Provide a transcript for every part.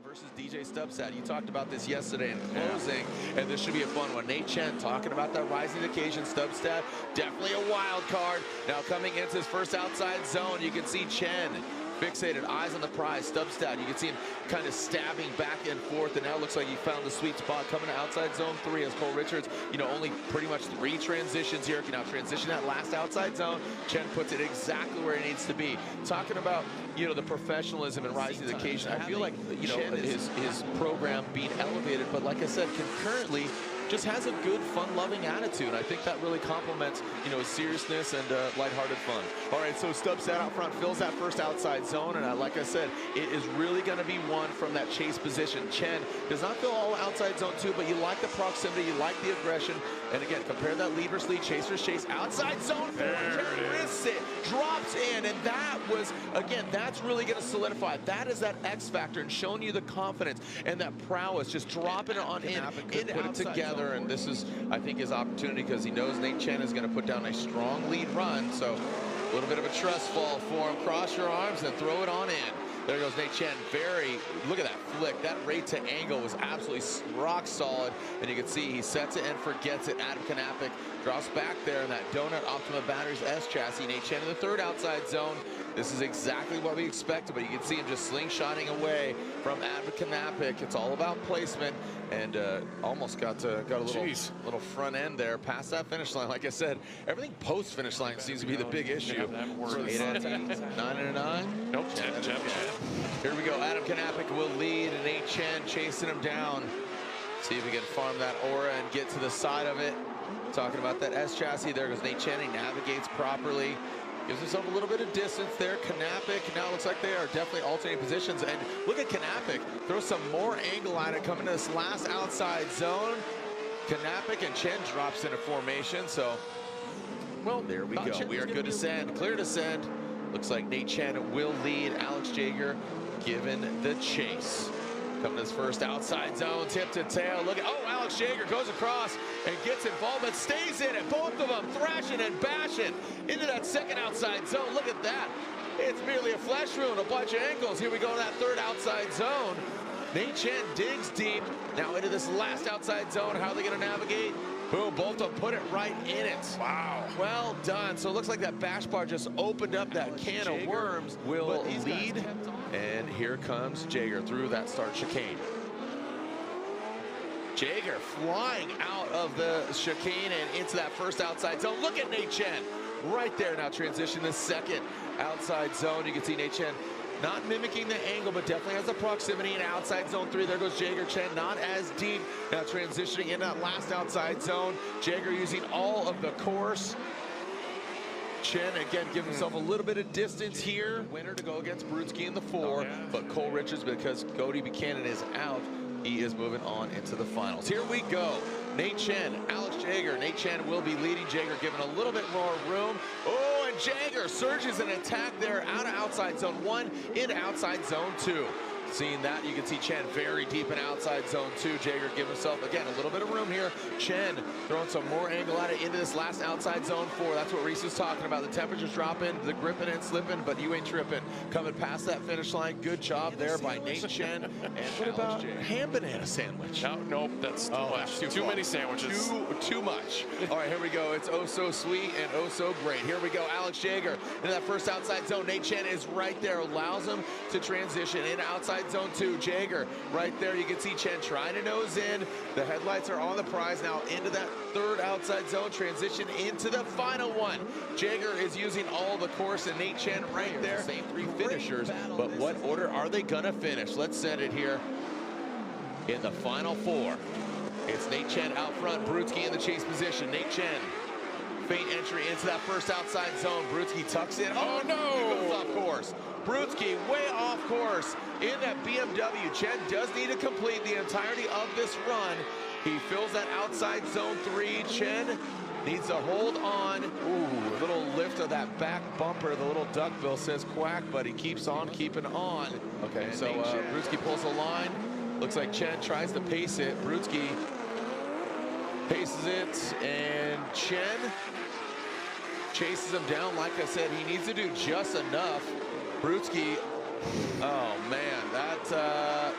versus DJ Stubbsat. You talked about this yesterday in closing, and this should be a fun one. Nate Chen talking about that rising occasion. Stubbsat, definitely a wild card. Now coming into his first outside zone, you can see Chen fixated, eyes on the prize. Stubbsat, you can see him kind of stabbing back and forth, and now it looks like he found the sweet spot coming to outside zone 3 as Cole Richards, only pretty much 3 transitions here. Can now transition that last outside zone. Chen puts it exactly where it needs to be. Talking about, the professionalism and rising to the occasion, I feel like, his program being elevated, but like I said, concurrently, just has a good, fun-loving attitude. I think that really complements, his seriousness and lighthearted fun. All right, so Stubbsat out front fills that first outside zone, and like I said, it is really going to be won from that chase position. Chen does not fill all outside zone 2, but you like the proximity, you like the aggression, and again, compare that leader's lead, chaser's chase, outside zone 4, Chen risks it, drops in, and that was, again, that's really going to solidify. That is that X factor and showing you the confidence and that prowess, just dropping it on in put it together. And this is, I think, his opportunity because he knows Nate Chen is going to put down a strong lead run. So a little bit of a trust fall for him. Cross your arms and throw it on in. There goes Nate Chen. Look at that flick. That rate to angle was absolutely rock solid. And you can see he sets it and forgets it. Adam Kanapik drops back there in that Donut Optima Batteries S chassis. Nate Chen in the third outside zone. This is exactly what we expected, but you can see him just slingshotting away from Adam Kanapik. It's all about placement, and almost got a little front end there past that finish line. Like I said, everything post finish line seems to be the big issue. 8 out of 10, 9 and a 9. Nope, 10. Here we go. Adam Kanapik will lead, and Nate Chen chasing him down. See if we can farm that aura and get to the side of it. Talking about that S chassis. There goes Nate Chen. He navigates properly. Gives himself a little bit of distance there. Kanapik now looks like they are definitely alternating positions. And look at Kanapik. Throw some more angle on it coming to this last outside zone. Kanapik and Chen drops into formation. So, well, there we go. We are good to send. Clear to send. Looks like Nate Chen will lead. Alex Jaeger given the chase. Coming to this first outside zone, tip to tail. Look at, Alex Jaeger goes across and gets involvement, stays in it. Both of them thrashing and bashing into that second outside zone. Look at that. It's merely a flesh wound, a bunch of ankles. Here we go to that third outside zone. Nate Chen digs deep. Now into this last outside zone. How are they going to navigate? Boom, both of them put it right in it. Wow. Well done. So it looks like that bash bar just opened up that can of worms. Will lead. And here comes Jaeger through that start chicane. Jaeger flying out of the chicane and into that first outside zone. Look at Nate Chen right there. Now transition the second outside zone. You can see Nate Chen not mimicking the angle, but definitely has the proximity in outside zone 3. There goes Jaeger. Chen not as deep. Now transitioning in that last outside zone. Jaeger using all of the course. Chen again giving himself a little bit of distance here. Winner to go against Brudski in the 4, but Cole Richards, because Cody Buchanan is out, he is moving on into the finals. Here we go. Nate Chen, Alex Jaeger. Nate Chen will be leading. Jaeger giving a little bit more room. Oh, and Jaeger surges an attack there out of outside zone 1 into outside zone 2. Seeing that, you can see Chen very deep in outside zone 2. Jaeger giving himself, again, a little bit of room here. Chen throwing some more angle at it into this last outside zone 4. That's what Reese is talking about. The temperature's dropping, the gripping and slipping, but you ain't tripping. Coming past that finish line. Good job there by Nate Chen. And what about ham banana sandwich? Nope, that's too much. Too many sandwiches. Too much. All right, here we go. It's oh so sweet and oh so great. Here we go. Alex Jaeger into that first outside zone. Nate Chen is right there. Allows him to transition into outside zone 2. Jaeger right there. You can see Chen trying to nose in. The headlights are on the prize now into that third outside zone. Transition into the final one. Jaeger is using all the course, and Nate Chen right there. Same 3 finishers, but what order are they gonna finish? Let's send it here in the final 4. It's Nate Chen out front. Brudski in the chase position. Nate Chen. Faint entry into that first outside zone. Brudski tucks in. Oh no! He goes off course. Brudski way off course in that BMW. Chen does need to complete the entirety of this run. He fills that outside zone 3. Chen needs to hold on. Ooh, a little lift of that back bumper. The little duckbill says quack, but he keeps on keeping on. Okay, and so Brudski pulls the line. Looks like Chen tries to pace it. Brudski paces it, and Chen chases him down. Like I said, he needs to do just enough. Brudski, oh man, that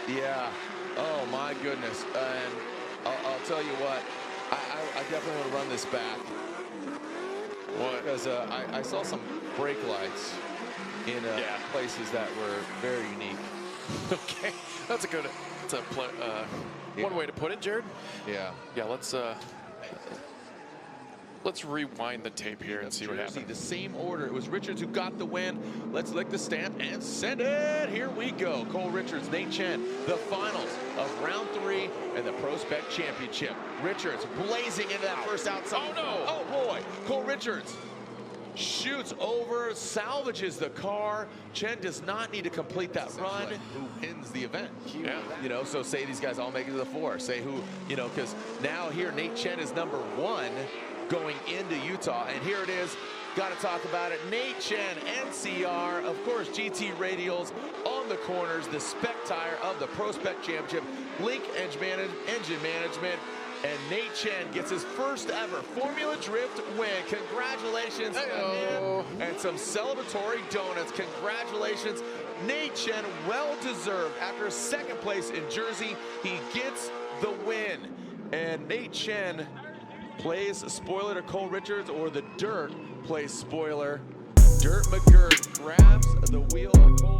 Yeah. Oh my goodness. And I'll tell you what, I definitely want to run this back. What? Because I saw some brake lights in places that were very unique. Okay, that's a good. That's a one way to put it, Jared. Yeah. Yeah. Let's rewind the tape here and see what happened. The same order. It was Richards who got the win. Let's lick the stamp and send it. Here we go. Cole Richards, Nate Chen, the finals of round 3 and the ProSpec Championship. Richards blazing into that first outside. Oh no! Oh boy! Cole Richards shoots over, salvages the car. Chen does not need to complete that run. Who wins the event? Yeah. You know, so say these guys all make it to the 4. Say who, you know, because now here Nate Chen is number 1 going into Utah, and here it is. Got to talk about it. Nate Chen, NCR, of course, GT radials on the corners, the spec tire of the ProSpec Championship, Link engine management, and Nate Chen gets his first ever Formula Drift win. Congratulations to him, and some celebratory donuts. Congratulations, Nate Chen, well deserved. After second place in Jersey, he gets the win, and Nate Chen plays spoiler to Cole Richards, or the Dirt plays spoiler. Dirt McGirt grabs the wheel of Cole